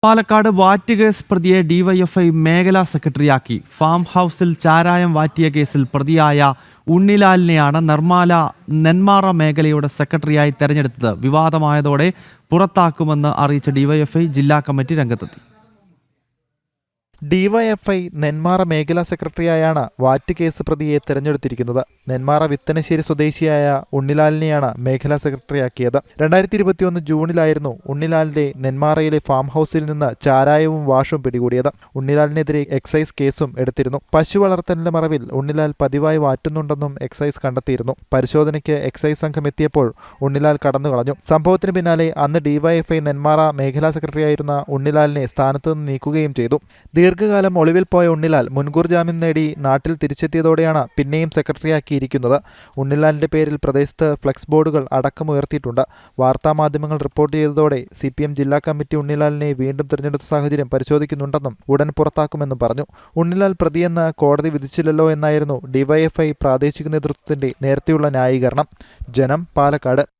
പാലക്കാട് വാറ്റ് case പ്രതിയെ DYFI മേഖലാ സെക്രട്ടറിയാക്കി. Farm ഹൗസിൽ ചാരായം വാറ്റിയ കേസിൽ പ്രതിയായ ഉണ്ണിലാലിനെയാണ് നെന്മാറ മേഖലയുടെ സെക്രട്ടറിയായി തെരഞ്ഞെടുത്തത്. വിവാദമായതോടെ പുറത്താക്കുമെന്ന് അറിയിച്ച ഡിവൈഎഫ്ഐ ജില്ലാ കമ്മിറ്റി രംഗത്തെത്തി. ഡിവൈഎഫ്ഐ നെന്മാറ മേഖലാ സെക്രട്ടറിയായാണ് വാറ്റ് കേസ് പ്രതിയെ തെരഞ്ഞെടുത്തിരിക്കുന്നത്. നെന്മാറ വിത്തനശ്ശേരി സ്വദേശിയായ ഉണ്ണിലാലിനെയാണ് മേഖലാ സെക്രട്ടറിയാക്കിയത്. 2021 ജൂണിലായിരുന്നു ഉണ്ണിലാലിന്റെ നെന്മാറയിലെ ഫാം ഹൗസിൽ നിന്ന് ചാരായവും വാഷും പിടികൂടിയത്. ഉണ്ണിലാലിനെതിരെ എക്സൈസ് കേസും എടുത്തിരുന്നു. പശു വളർത്തലിന്റെ മറവിൽ ഉണ്ണിലാൽ പതിവായി വാറ്റുന്നുണ്ടെന്നും എക്സൈസ് കണ്ടെത്തിയിരുന്നു. പരിശോധനയ്ക്ക് എക്സൈസ് സംഘം എത്തിയപ്പോൾ ഉണ്ണിലാൽ കടന്നുകളഞ്ഞു. സംഭവത്തിന് പിന്നാലെ അന്ന് ഡിവൈഎഫ്ഐ നെന്മാറ മേഖലാ സെക്രട്ടറിയായിരുന്ന ഉണ്ണിലാലിനെ സ്ഥാനത്ത് നിന്ന് നീക്കുകയും ചെയ്തു. ദീർഘകാലം ഒളിവിൽ പോയ ഉണ്ണിലാൽ മുൻകൂർ ജാമ്യം നേടി നാട്ടിൽ തിരിച്ചെത്തിയതോടെയാണ് പിന്നെയും സെക്രട്ടറിയാക്കിയിരിക്കുന്നത്. ഉണ്ണിലാലിന്റെ പേരിൽ പ്രദേശത്ത് ഫ്ലെക്സ് ബോർഡുകൾ അടക്കമുയർത്തിയിട്ടുണ്ട്. വാർത്താമാധ്യമങ്ങൾ റിപ്പോർട്ട് ചെയ്തതോടെ CPM ജില്ലാ കമ്മിറ്റി ഉണ്ണിലാലിനെ വീണ്ടും തിരഞ്ഞെടുത്ത സാഹചര്യം പരിശോധിക്കുന്നുണ്ടെന്നും ഉടൻ പുറത്താക്കുമെന്നും പറഞ്ഞു. ഉണ്ണിലാൽ പ്രതിയെന്ന് കോടതി വിധിച്ചില്ലല്ലോ എന്നായിരുന്നു ഡിവൈഎഫ്ഐ പ്രാദേശിക നേതൃത്വത്തിന്റെ നേരത്തെയുള്ള ന്യായീകരണം. ജനം, പാലക്കാട്.